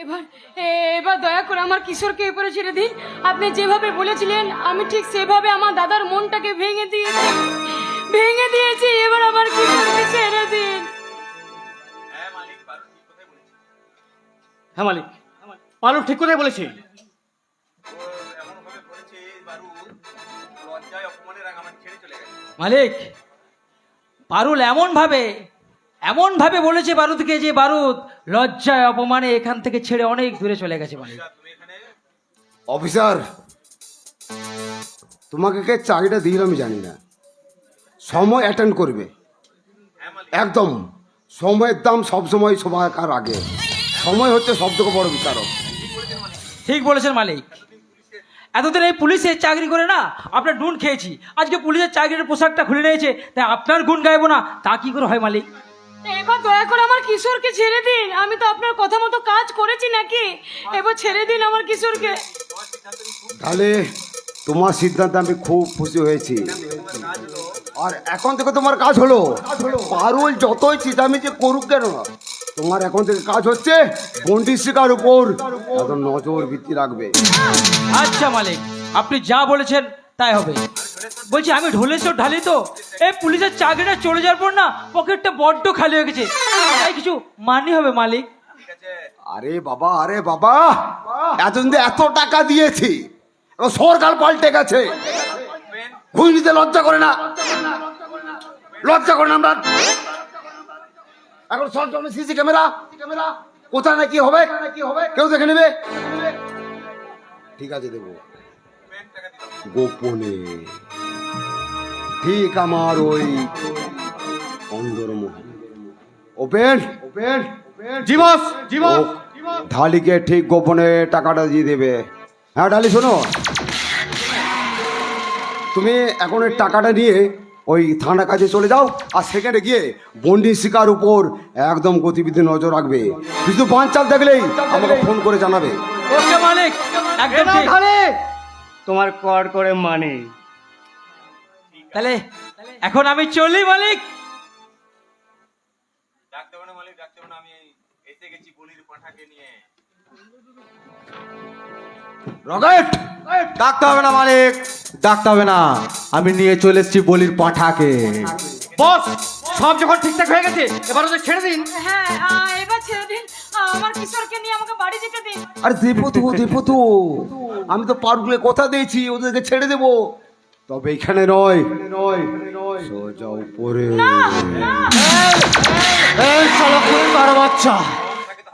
এবার এবার দয়া করে আমার কিশোরকে এরপরে ছেড়ে দিন। আপনি যেভাবে বলেছিলেন আমি ঠিক সেভাবে আমার দাদার মনটাকে ভেঙে দিয়েছি। এবার আমার কিশোরকে ছেড়ে দিন। হ্যাঁ মালিক, পারুল ঠিক কথাই বলেছে। মালিক, পারুল এমন ভাবে বলেছে বারুদকে যে বারুদ লজ্জায় অপমানে এখান থেকে ছেড়ে অনেক দূরে চলে গেছে। মালিক, অফিসার, তোমাকে কে চাকরিটা দিল আমি জানি না। সময় অ্যাটেন্ড করবে, একদম সময়ের দাম সবসময় সবাইকার আগে। সময় হচ্ছে সব থেকে বড় বিচারক। ঠিক বলেছেন মালিক। এতদিন এই পুলিশের চাকরি করে না আপনার নুন খেয়েছি, আজকে পুলিশের চাকরির পোশাকটা খুলে নিয়েছে, তাই আপনার গুণ গাইবো না তা কি করে হয় মালিক? এবার দয়া করে আমার কিশোরকে ছেড়ে দিন। আমি তো আপনার কথা মতো কাজ করেছি নাকি? এবার ছেড়ে দিন আমার কিশোরকে। তাহলে তোমার সিদ্ধান্তে আমি খুব খুশি হয়েছি। আর এখন থেকে তোমার কাজ হলো, পারুল যতই চিটামিচি করুক কেন, তোমার এখন থেকে কাজ হচ্ছে বন্দি শিকার উপর এখন নজর ভিত্তি রাখবে। আচ্ছা মালিক, আপনি যা বলেছেন তাই হবে। বলছি আমি ঢোলেশ্বর ঢালি তো, এই পুলিশের চাকরিটা চলে যাওয়ার পর না পকেটটা বড্ড খালি হয়ে গেছে, তাই কিছু মানি হবে মালিক। আরে বাবা, এতদিন তো এত টাকা দিয়েছি, সরকার পাল্টে গেছে, ঘুষ নিতে লজ্জা করে না আমরা। এখন সরকার সিসি ক্যামেরা কোথায় না কি হবে কেউ দেখে নেবে। ঠিক আছে, দেবো গোপনে, ঠিক আমার ওই অন্দরমহল। ওপেন জীবস ঢালিকে ঠিক গোপনে টাকাটা দিয়ে দেবে। হ্যাঁ ঢালি, শোনো, তুমি এখন ওই টাকাটা নিয়ে ওই থানার কাছে চলে যাও, আর সেখানে গিয়ে বন্দি শিকার উপর একদম গতিবিধি নজর রাখবে। কিছু বাঁচাল দেখলেই আমাকে ফোন করে জানাবে। ওকে মালিক, একদম ঠিক। তোমার কর করে মানে। তাহলে এখন আমি চলি মালিক। রকেট, ডাকতে হবে না মালিক, ডাকতে হবে না, আমি নিয়ে চলে এসেছি বলির পাঁঠাকে। বস, সব যখন ঠিকঠাক হয়ে গেছে এবার ওদের ছেড়ে দিন। হ্যাঁ, এবার ছেড়ে দিন। আমার কিশোরকে নিয়ে আমাকে বাড়ি যেতে দিন। আরে দেবো তো, আমি তো পারগুলো কথা দিয়েছি ওদেরকে ছেড়ে দেবো, তবে এখানে নয়, সোজা উপরে। এই শালা কুড়ির বাচ্চা,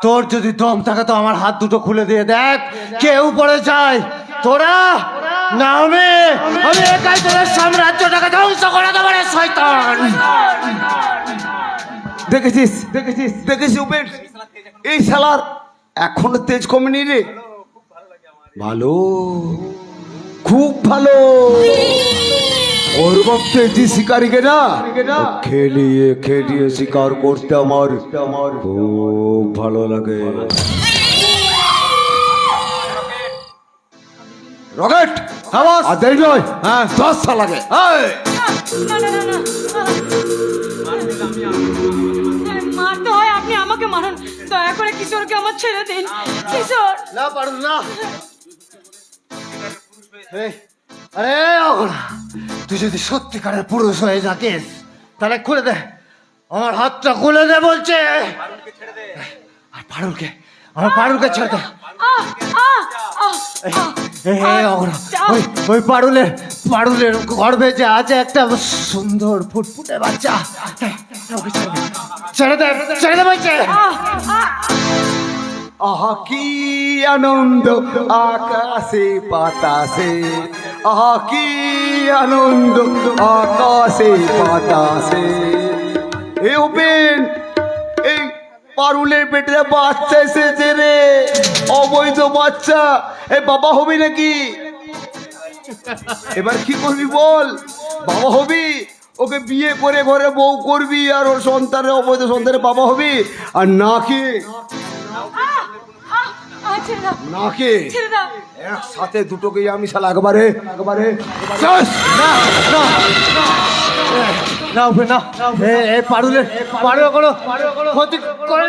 তোর যদি দম থাকে তো আমার হাত দুটো খুলে দিয়ে দেখ, কেউ পড়ে যায়। তোরা না আমি একাই তোদের সাম্রাজ্যটাকে ধ্বংস করে দেবো রে শয়তান। দেখেছিস উপেন, এই শালার এখনো তেজ কমেনি রে। ভালো, খুব ভালো। ওরকম তেজি শিকারীকে না খেলিয়ে শিকার করতে আমার খুব ভালো লাগে। রকেট, আর দেরি নয়, হ্যাঁ 10 সাল লাগে। না, মারতে হয় আপনি আমাকে মারুন, দয়া করে কিশোরকে আমার ছেড়ে দিন। কিশোর না পারুল না। আরে ওগোলা, তুই যদি সত্যিকারের পুরুষ হয়ে থাকিস তাহলে খুলে দে, আমার হাতটা খুলে দে বলছে। আর পারুলকে ছেড়ে দে। ওই পারুলের গর্ভে যে আছে একটা সুন্দর ফুটফুটে বাচ্চা, ছেড়ে দে বলছে। আহা কি আনন্দ আকাশে বাতাসে, আহা কি আনন্দ আকাশে বাতাসে। এই ওপেন, এই পারুলের পেটে বাচ্চা এসেছে রে, অবৈধ বাচ্চা। এই বাবা হবি নাকি? এবার কি করবি বল? বাবা হবি, ওকে বিয়ে করে ঘরে বউ করবি, আর ওর সন্তানের অবৈধ সন্তানের বাবা হবি, আর নাকি নাকি একসাথে দুটোকেই আমি শালা একবারে না পারুলের কোনো ক্ষতি করে।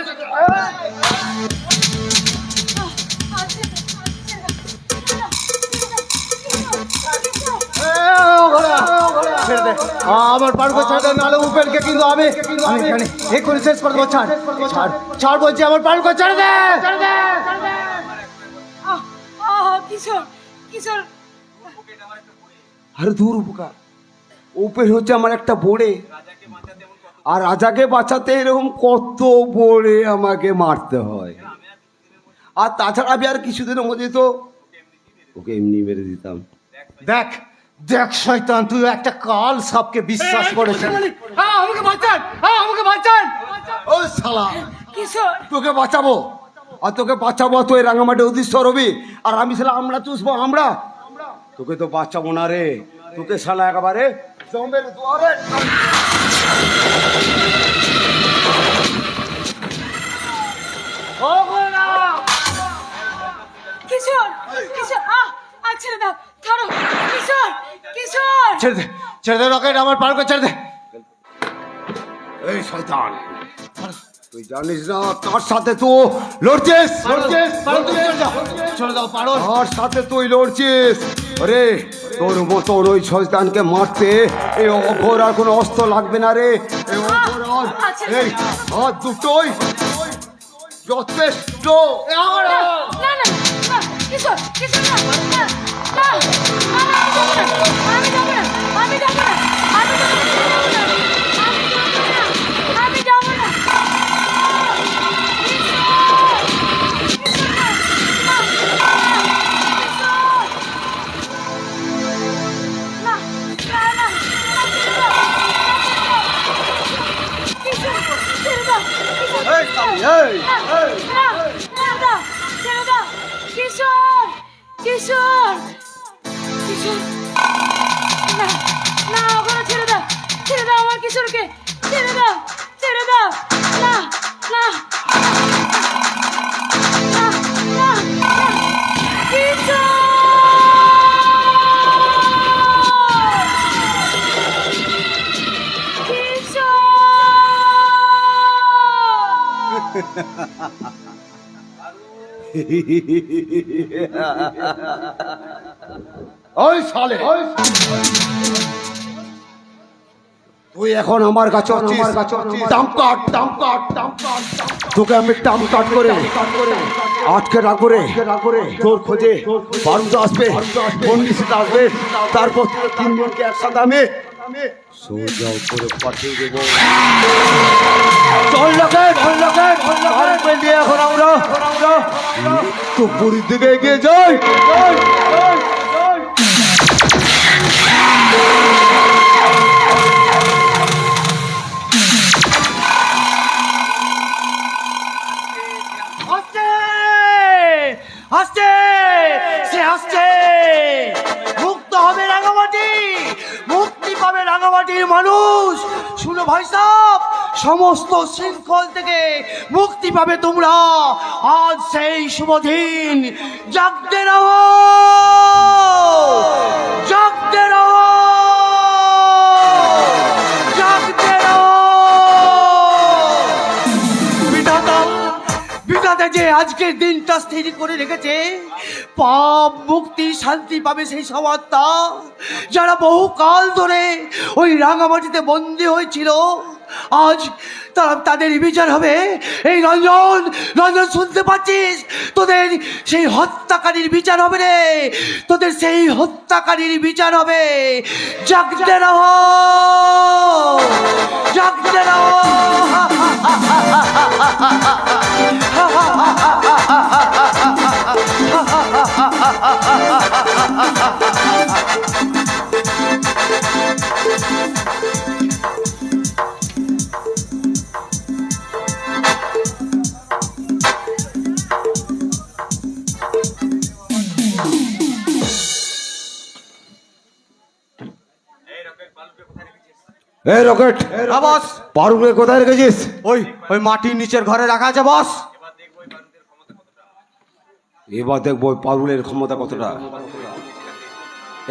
ছেড়ে দে আমার পারুকে ছেড়ে দে, নাহলে উপেনকে কিন্তু আমি এখানে এক্ষুনি শেষ করে দেবো। ছাড় ছাড় ছাড় বলছি, আমার পারুকে ছেড়ে দে। কিশোর কিশোর আরে দূর উপকার, উপেন হচ্ছে আমার একটা বোড়ে, আর রাজাকে বাঁচাতে এরকম কত বোড়ে আমাকে মারতে হয়। আর তাছাড়া আমি আর কিছুদিনের মধ্যে তো ওকে এমনি মেরে দিতাম। দেখ দেখ শয়তান, তুই একটা কাল সাপকে বিশ্বাস করেছিস। আমাকে বাঁচান, আমাকে বাঁচান ও শালা, কিশোর। তোকে বাঁচাবো, আর তোকে বাঁচাবো তুই রাঙামাটি অদৃশ্য রবি, আর আমি শালা আমরা চুষবো আমরা। তোকে তো বাঁচাবো না রে, তোকে শালা একেবারে জমের দুয়ারে। কিশোর কিশোর ছেড়ে দাও, ছাড়ো কিশোর কিশোর। ছেড়ে দে ছেড়ে দে রকেট, আমার পারুকে ছেড়ে দে। এই শয়তান, তুই জানিস না কার সাথে তুই লড়ছিস? চলে দাও পারো। কার সাথে তুই লড়ছিস? আরে তোর মতন ওই শয়তানকে মারতে এই অঘোর আর কোনো অস্ত্র লাগবে না রে। এই অঘোর আর এই হাত দুটোই যথেষ্ট। না না না কিশোর কিশোর, না না না আমি যাব না, আমি যাব না, আমি যাব না, আমি যাব না। কিশোর কিশোর কিশোর, না না ওখানে ছেড়ে দাও, ছেড়ে দাও আমার কিশোরকে, ছেড়ে দাও, ছেড়ে দাও, না না না না কিশোর। ওই শালে, তুই এখন আমার কাছে টাম কাট টাম কাট টাম কাট, তোকে আমি টাম কাট করে আটকে রাখবো রে। তোর খোঁজে বারুদ আসবে, বন্দিশিটা আসবে, তারপর তিনজনকে একসাথে আমি সোজা উপরে পাঠিয়ে দেবো। চল লোকের দিয়ে এখন আমরা তো পুরীর দিকে এগিয়ে যাই। আসছে সে আসছে, মুক্ত হবে রাঙামাটি, মুক্তি পাবে রাঙামাটির মানুষ। শুনো ভাই সাহেব, সমস্ত শৃঙ্খল থেকে মুক্তি পাবে তোমরা। আজ সেই শুভ দিন, জাগতে রহো, জাগতে রহো, জাগতে রহো। বিধাতা বিধাতা যে আজকের দিনটা স্থির করে রেখেছে, পাপ মুক্তি শান্তি পাবে সেই সব আত্মা যারা বহুকাল ধরে ওই রাঙামাটিতে বন্দী হয়েছিল। আজ তাদের বিচার হবে। এই রঞ্জন রঞ্জন শুনতে পাচ্ছিস? তোদের সেই হত্যাকারীর বিচার হবে রে, তোদের সেই হত্যাকারীর বিচার হবে। জাগতে রহো, জাগতে রহো। এই রকেট, বস পারুকে কোথায় রেখেছিস? ওই ওই মাটির নিচের ঘরে রাখা আছে বস। এবার দেখবো ওই পারুলের ক্ষমতা কতটা।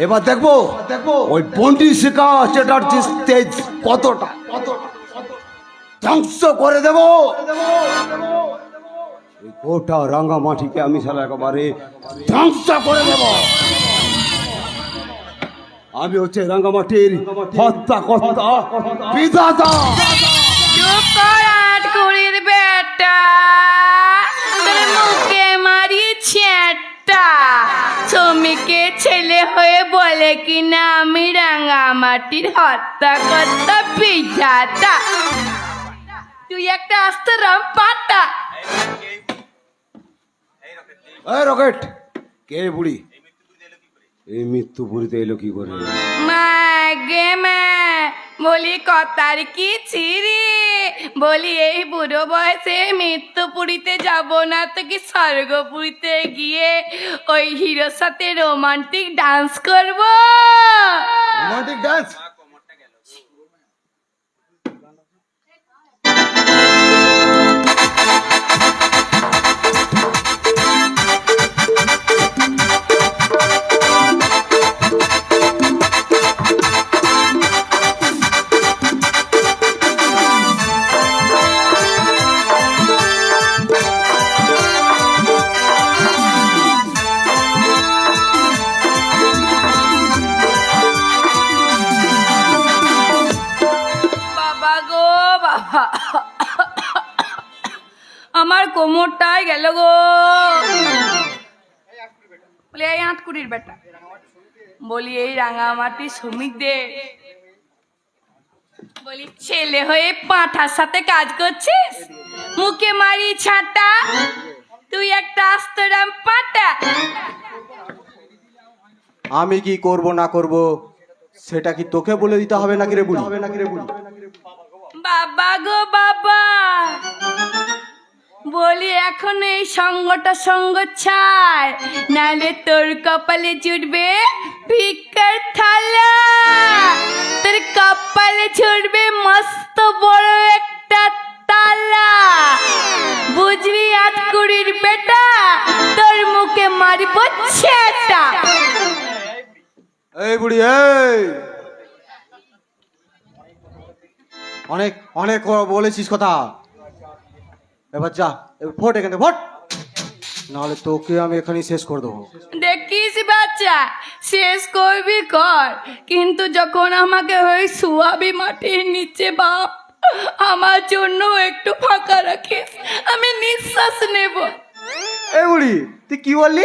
এবার দেখবো ওই বন্দি শিকা সেটার তেজ কতটা, ধ্বংস করে দেব ওই গোটা রাঙ্গামাটিকে। আমি শালা একেবারে ধ্বংস করে দেব। আমি হচ্ছে রাঙ্গামাটির হত্যা কর্তা বিধাতা। চুপ কর আটকুড়ির বেটা, তোর মুখে মারি ছেঁটা। শ্রমিকের ছেলে হয়ে বলে কিনা আমি রাঙামাটির হত্যা কর্তা বিধাতা। তুই একটা আস্ত রাম পাটা। এই রকেট, কে বুড়ি? এই মৃত্যুপুরীতে এলো কি করে? মা গে মা, বলি কথার কি ছিরি? বলি এই বুড়ো বয়সে মৃত্যুপুরীতে যাব না তো কি স্বর্গপুরীতে গিয়ে ওই হিরোর সাথে রোমান্টিক ডান্স করব? Romantic dance? বাবা গো বাবা, আমার কোমরটাই গেল গো। বলি এই আটকুড়ির বেটা, বলি এই রাঙামাটি শ্রমিকদের, বলি ছেলে হয়ে পাঁঠার সাথে কাজ করছিস? মুখে মারি ছাটা, তুই একটা আস্তরাম পাটা। আমি কি করব না করব সেটা কি তোকে বলে দিতে হবে নাকি রে বুড়ি? বাবা গো বাবা, বলি এখন এই সঙ্গটা সঙ্গ ছাড়, নালে তোর কপালে জুটবে ভিক্ষার থালা। তোর কপালে ছুটবে মস্ত বড় একটা তালা। বুঝলি আটকুড়ির বেটা, তোর মুখে মারিব ছেটা। এই বুড়ি, এই অনেক অনেক বলেছিস কথা, এবার যা, এবার ফোট এখানে ফোট, নাহলে তোকে আমি এখানেই শেষ করে দেবো। দেখিস বাচ্চা, শেষ করবি কর, কিন্তু যখন আমাকে ওই শুয়াবি মাটির নিচে বাপ, আমার জন্য একটু ফাঁকা রাখিস, আমি নিঃশ্বাস নেব। এই বুড়ি, তুই কি বললি?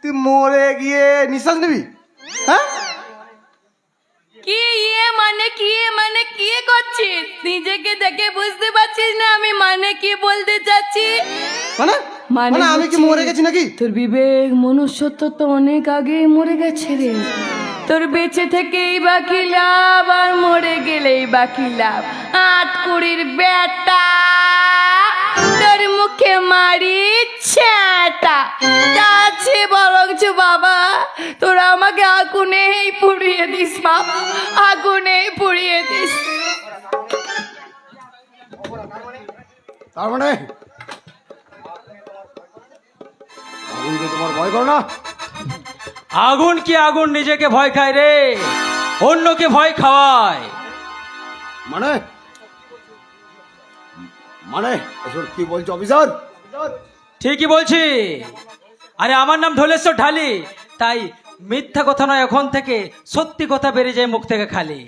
তুই মরে গিয়ে নিঃশ্বাস নিবি? হ্যাঁ, কি কি করছিস? নিজেকে দেখে বুঝতে পারছিস না আমি মানে কি বলতে চাচ্ছি? মানে মানে মানে আমি কি হচ্ছে- মরে গেছি নাকি? তোর বিবেক মনুষ্যত্ব তো অনেক আগে মরে গেছে রে। তোর বেঁচে থেকেই বাকি লাভ, আর মরে গেলেই বাকি লাভ। আটকুড়ির বেটা, তোর মুখে মারি ছেটা। যাচ্ছে বরঞ্চ বাবা, তোরা আমাকে আগুনেই পুড়িয়ে দিস বাবা, আগুনেই পুড়িয়ে দিস। তার মানে আগুনকে তোমার ভয় করো না? আগুন কি আগুন নিজেকে ভয় খায় রে, অন্যকে ভয় খাওয়ায়। মানে মানে এসব কি বলছো অফিসার? ঠিকই বলছি। আরে আমার নাম ঢোলেশ্বর ঢালি, তাই মিথ্যা কথা নয়, এখন থেকে সত্যি কথা বেরিয়ে যায় মুখ থেকে খালি।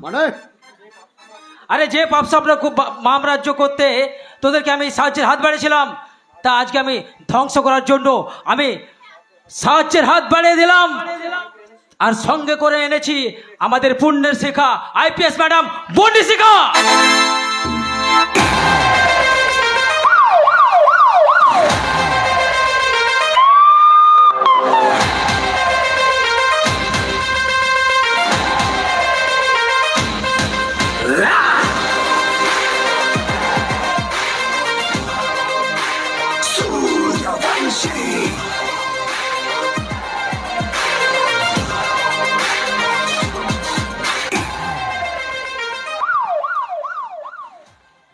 মানে আরে যে পাপ সাপরা খুব মাম রাজ্য করতে তোদেরকে আমি সাহায্যের হাত বাড়িয়েছিলাম, তা আজকে আমি ধ্বংস করার জন্য আমি সাহায্যের হাত বাড়িয়ে দিলাম। আর সঙ্গে করে এনেছি আমাদের পুণ্যের শিখা আইপিএস ম্যাডাম বন্ডি শিখা।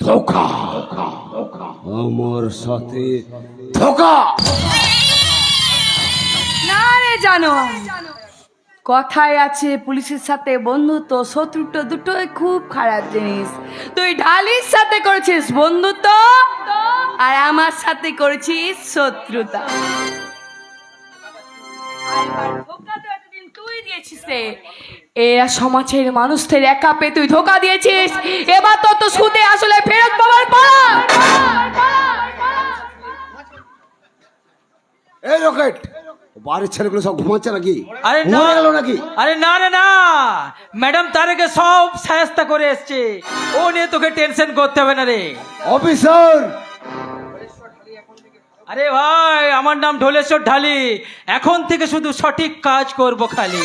ধোকা, আমার সাথে ধোকা। না রে জানো, কথায় আছে পুলিশের সাথে বন্ধুত্ব শত্রুত্ব দুটোই খুব খারাপ জিনিস। তুই ঢালির সাথে করেছিস বন্ধুত্ব, আর আমার সাথে করেছিস শত্রুতা। আর এবার ধোকা তো এতদিন তুই দিয়েছিস। দিয়েছিস রে, এরা সমাজের মানুষদের একা পেয়ে তুই ধোকা দিয়েছিস। এবার তো সুদে আসলে ফেরত পাওয়ার পালা। এই রকেট, বাড়ির ছেলেগুলো সব ঘুমাচ্ছে নাকি? আরে না, মরে গেল নাকি? আরে না রে না, ম্যাডাম তারেকে সব সায়স্তা করে এসছে, ও নিয়ে তোকে টেনশন করতে হবে না রে। অফিসার, আরে ভাই, আমার নাম ঢোলেশ্বর ঢালি, এখন থেকে শুধু সঠিক কাজ করব খালি।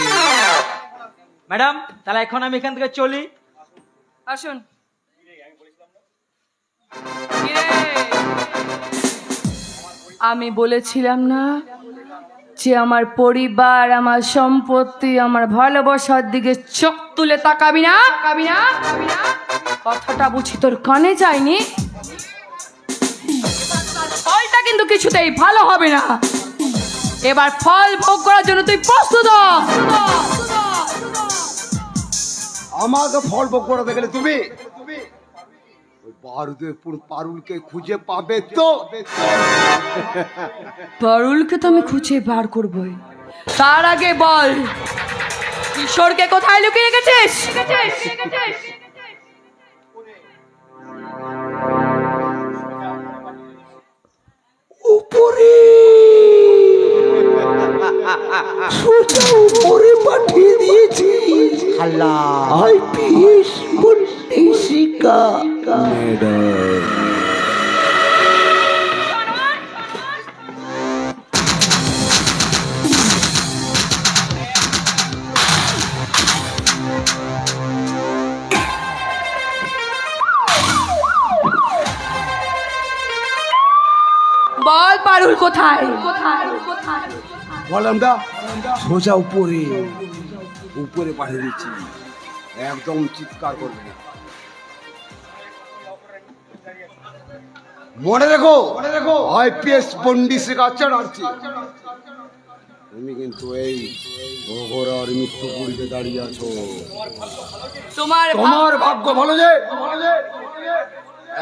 ম্যাডাম, তাহলে এখন আমি এখান থেকে চলি। আসুন। কিরে, আমি বলেছিলাম না যে আমার পরিবার, আমার সম্পত্তি, আমার ভালোবাসার দিকে চোখ তুলে তাকাবি না? কথাটা বুঝি তোর কানে যায়নি? ফলটা কিন্তু কিছুতেই ভালো হবে না। এবার ফল ভোগ করার জন্য তুই প্রস্তুত হ। আমাকে ফল ভোগ করাতে গেলে তুমি ওই বারুদেপুর পারুলকে খুঁজে পাবে তো? পারুলকে তো আমি খুঁজে বার করবই, তার আগে বল কিশোরকে কোথায় লুকিয়ে রেখেছিস? উপরে, সোজা উপরে পাঠিয়ে দিয়েছি। আল্লাহ, আইপিএস বন্দিশিকা ম্যাডাম। বল পারুল কোথায়? বললাম না, সোজা উপরে উপরে পাঠিয়ে দিচ্ছি, একদম চিৎকার করবে না। মনে রেখো, আইপিএস বন্দিশিকা চালাচ্ছি। তুমি কিন্তু এই ওগরার মৃত্যু পুরীতে দাঁড়িয়ে আছো। তোমার ভাগ্য ভালো যে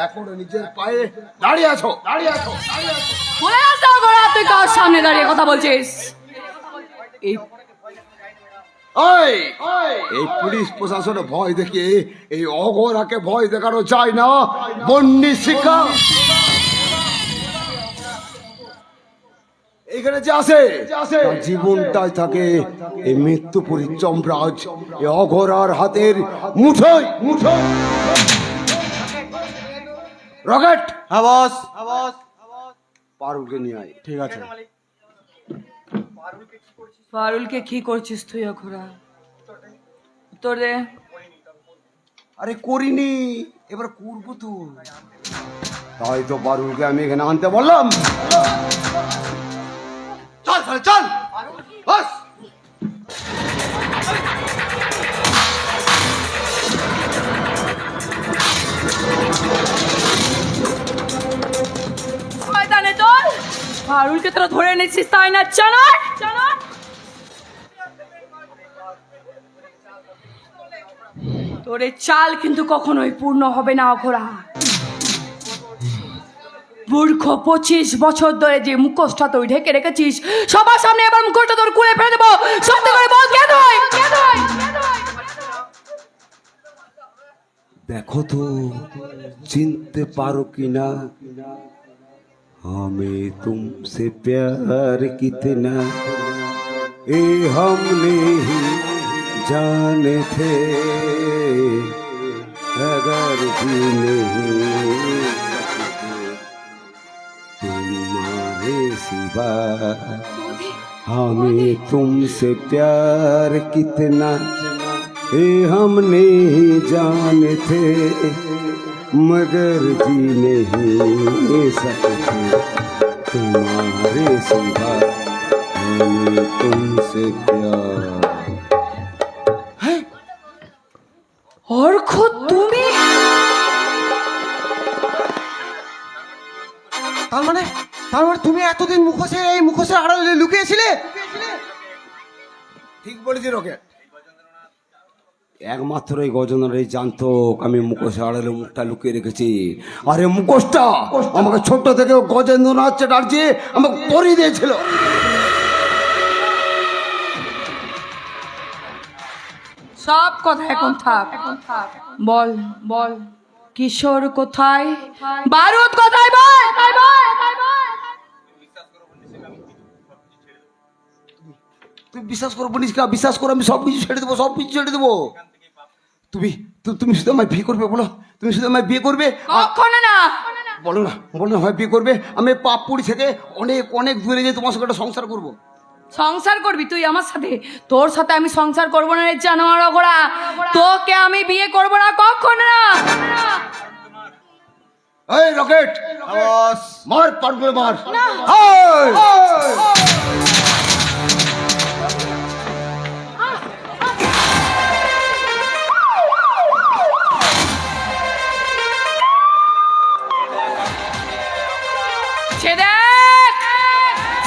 এখনো নিজের পায়ে দাঁড়িয়ে আছো। বলে আসতে ঘোড়া, তুই কার সামনে দাঁড়িয়ে কথা বলছিস? এই পুলিশ প্রশাসনের ভয় দেখে এই অঘোরাকে ভয় দেখানো যায় না। বন্যী শিক্ষা এখানে যে আসে তার জীবনটাই থাকে এই মৃত্যুপুরীর যমরাজ, এই অঘোরার হাতের মুঠোয়। রকেট, হ্যাঁ বস। পারুলকে নিয়ে আয়। ঠিক আছে। পারুলকে কি করছিস তুই? ঘোড়া তোর রে। আরে করিনি, এবার করবো তো। তাই তো পারুলকে আমি এখানে আনতে বললাম। চল চল চল, বস। শয়তানে তোর পারুলকে তোরা ধরে এনেছিস তাই না? জানার তোর এই চাল কিন্তু কখনোই পূর্ণ হবে না ঘোড়া। মূর্খ, 25 বছর ধরে যে মুখোশটা তুই ঢেকে রেখেছিস, সবার সামনে এবার মুখোশটা তোর খুলে ফেলে দেবো। সত্যি করে বল, কে তুই? দেখো তো চিনতে পারো কিনা, আমি তুমসে প্यार कितना ए हम नहीं जाने थे, अगर भी नहीं तुम्हारे सिवा हमें तुमसे प्यार कितना ए हम नहीं जाने थे, मगर जी नहीं सकते तुम्हारे सिवा हमें तुमसे प्यार। অর্ঘ, তুমি? তার মানে তুমি এতদিন এই মুখোশের আড়ালে লুকিয়েছিলে? ঠিক বলেছি রকেট, একমাত্র এই গজনারাই জানতো আমি মুখোশের আড়ালে মুখটা লুকিয়ে রেখেছি। আরে মুখোশটা আমাকে ছোট্ট থেকে গজেন্দ্রনাথ চ্যাটার্জি আমাকে পরিয়ে দিয়েছিল। সব কথা এখন থাক। বল বল, কিশোর কোথায়, বারুদ কোথায়, বল। তুমি বিশ্বাস করো বনিষ্কা, বিশ্বাস করো, আমি সব কিছু ছেড়ে দেবো, সব কিছু ছেড়ে দেবো। তুমি শুধু আমায় বিয়ে করবে, বলো তুমি শুধু আমায় বিয়ে করবে। কখনো না। বলো না, বলো না, হয় বিয়ে করবে। আমি পাপপুরি থেকে অনেক অনেক দূরে গিয়ে তোমার সঙ্গে একটা সংসার করবো। সংসার করবি তুই আমার সাথে? তোর সাথে আমি সংসার করবো না রে জানোয়ার ওগোড়া, তোকে আমি বিয়ে করবো না, কখনো না। এই রকেট, মার পারগুলো মার।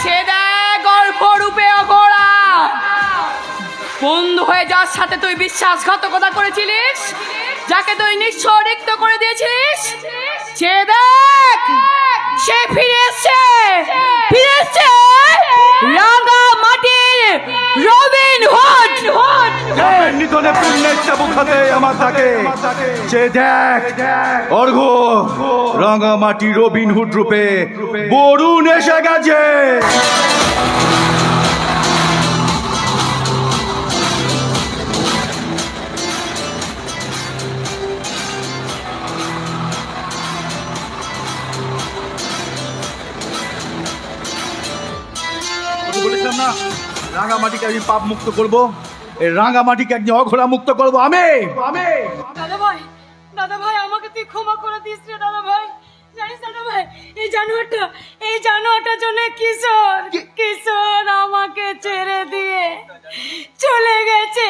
সে দেখ গল্প রূপে অঘোড়া, বন্ধু হয়ে যার সাথে তুই বিশ্বাসঘাতকতা করেছিলিস, যাকে তুই নিঃস্ব রিক্ত করে দিয়েছিলিস, সে দেখ সে ফিরে এসছে, রাঙা মাটির রবিন হুড। নিধনে পুণ্যের চাবুক হাতে আমার তাকে সে দেখ অর্ঘ রাঙামাটি রবিন হুড রূপে বরুণ এসে গেছে। বলেছিলাম না রাঙামাটিকে আমি পাপ মুক্ত করবো, এই রাঙামাটিকে একদিন অঘোরা মুক্ত করবো আমি। দাদা ভাই আমাকে তুই ক্ষমা করে দিস রে দাদা ভাই। জানিস দাদা ভাই, এই জানোয়ারটার জন্য কিশোর আমাকে ছেড়ে দিয়ে চলে গেছে।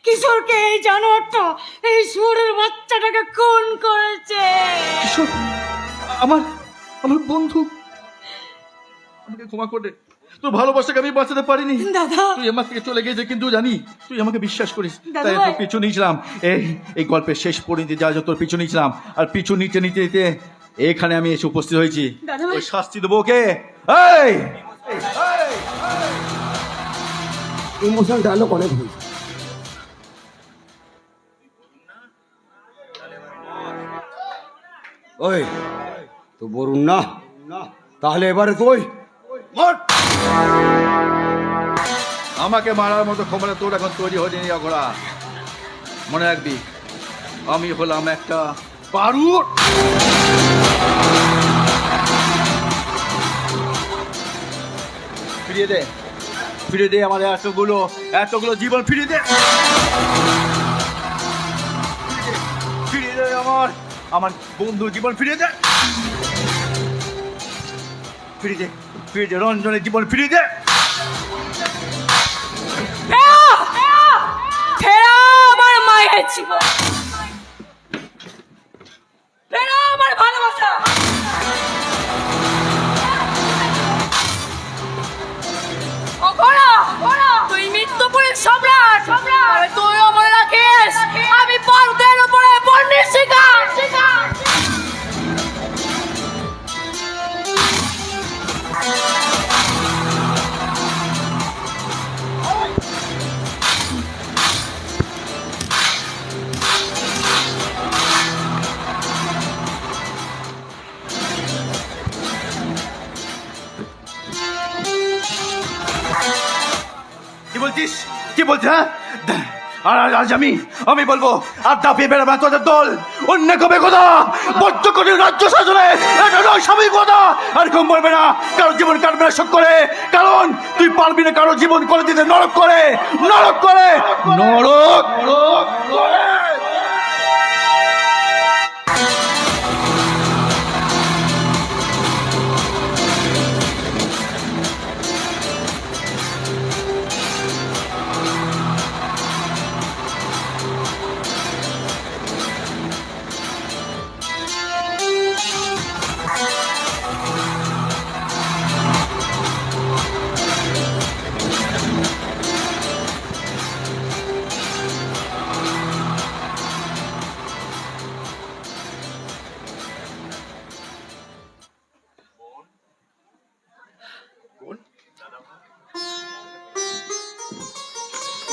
কিশোরকে এই জানোয়ারটা, এই সুরের বাচ্চাটাকে খুন করেছে। আমার বন্ধু, আমাকে ক্ষমা করে, তোর ভালোবাসাকে আমি বাঁচাতে পারিনি দাদা, তুই আমার থেকে চলে গেছে, কিন্তু জানি তুই আমাকে বিশ্বাস করিস, দাদা তাই ভাই। তোর পিছু নিয়েছিলাম। এই গল্পের শেষ পরিণতি যা তোর পিছু নিয়েছিলাম, আর পিছু নিতে এখানে আমি এসে উপস্থিত হয়েছি। দাদা ভাই। ওই শাস্তি দেবো ওকে। এই ইমোশনাল ডায়লগ অনেক হয়েছে। ওই তো বরুণ না, তাহলে এবারে তুই মার। আমাকে মারার মতো ক্ষমতা তোর এখন তৈরি হয়নি অঘোরা, মনে রাখবি আমি হলাম একটা বারুদ। ফিরিয়ে দে আমার এতগুলো জীবন ফিরিয়ে দে, ফিরিয়ে দে আমার বন্ধু জীবন ফিরিয়ে দে, ফিরিয়ে দে রঞ্জনের জীবন ফিরিয়ে দে। ফেরা আমার মায়ের জীবন, ফেরা আমার ভালোবাসা। তুই মৃত্যুপুরীর সম্রাট, তুইও মনে রাখিস আমি পর্দের উপরে বন্যের শিকার। কি বলছিস হ্যাঁ? আর আজ আমি বলবো আর দাপিয়ে বেড়াবে তোদের দল অন্য কবে কথা বদ্ধ করে রাজ্য শাসনে, এটা নয় স্বামী কথা। আর কম বলবে না, কারো জীবন কাটবে না শোক করে, কারণ তুই পারবি না কারো জীবন করে দিতে নরক করে।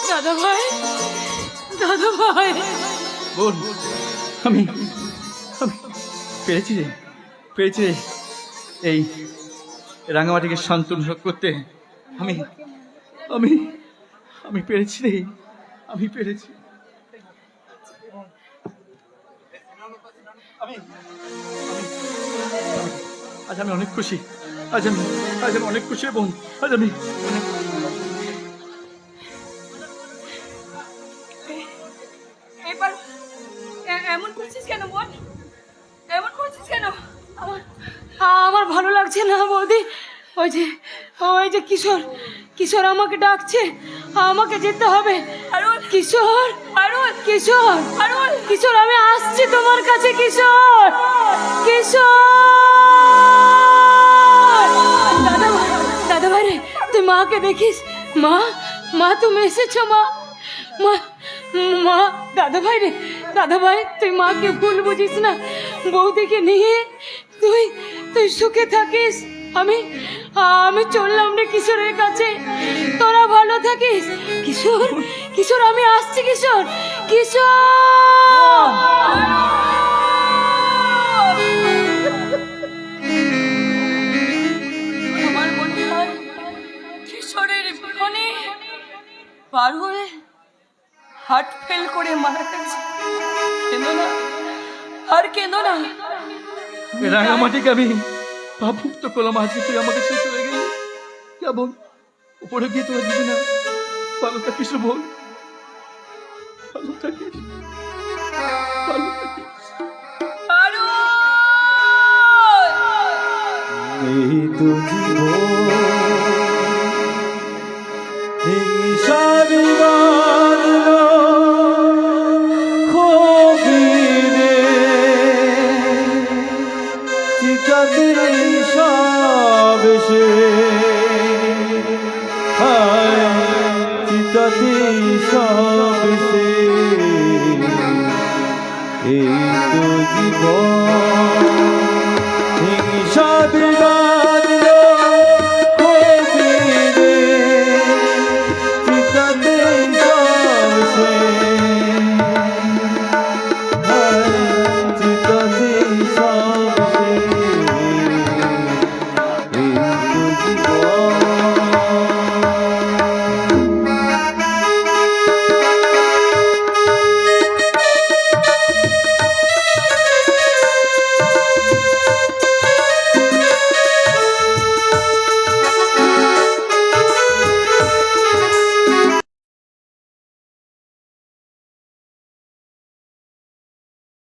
দাদা ভাই, দাদা ভাই বোন, আমি আমি পেরেছি রে, পেরেছি রে এই রাঙামাটিকে শান্তনা করতে। আমি আমি আমি পেরেছি রে, আমি পেরেছি। আজ আমি অনেক খুশি, আজ আমি অনেক খুশি রে বোন, আজ আমি অনেক এবার এমন করছিস কেন বোন? এমন করছিস কেন? আমার আমার ভালো লাগছে না বৌদি। ওই যে কিশোর কিশোর আমাকে ডাকছে, আমাকে যেতে হবে। কিশোর কিশোর কিশোর আমি আসছি তোমার কাছে। কিশোর কিশোর দাদা ভাই রে, তুই মাকে দেখিস? মা তুমি এসেছো? মা দাদা ভাই রে, দাদা ভাই তুই মাকে ভুল বুঝিস না। বৌদিকে নিয়ে তুই সুখে থাকিস। আমি চললাম রে কিশোরের কাছে, তোরা ভালো থাকিস। কিশোর আমি আসছি। কিশোর আমার মনে হয় কিশোরের জীবনে পার হয়ে হার্ট ফেল করে মারা গেছে। কেঁদো না, আর কেঁদো না। রাঙামাটিকে আমি ভাবুক্ত করলাম, আজকে তুই আমাকে ছেড়ে চলে গেলি। কেমন উপরে গিয়ে তোরা দিবি না? ভালো থাকিস রে বোন, ভালো থাকিস, ভালো থাকিস। এই তো জীবন হিংসার বাঁধলো খবিরে, চিকাতে সব এসে, হায় চিকাতে সব এসে, এই তো জীবন।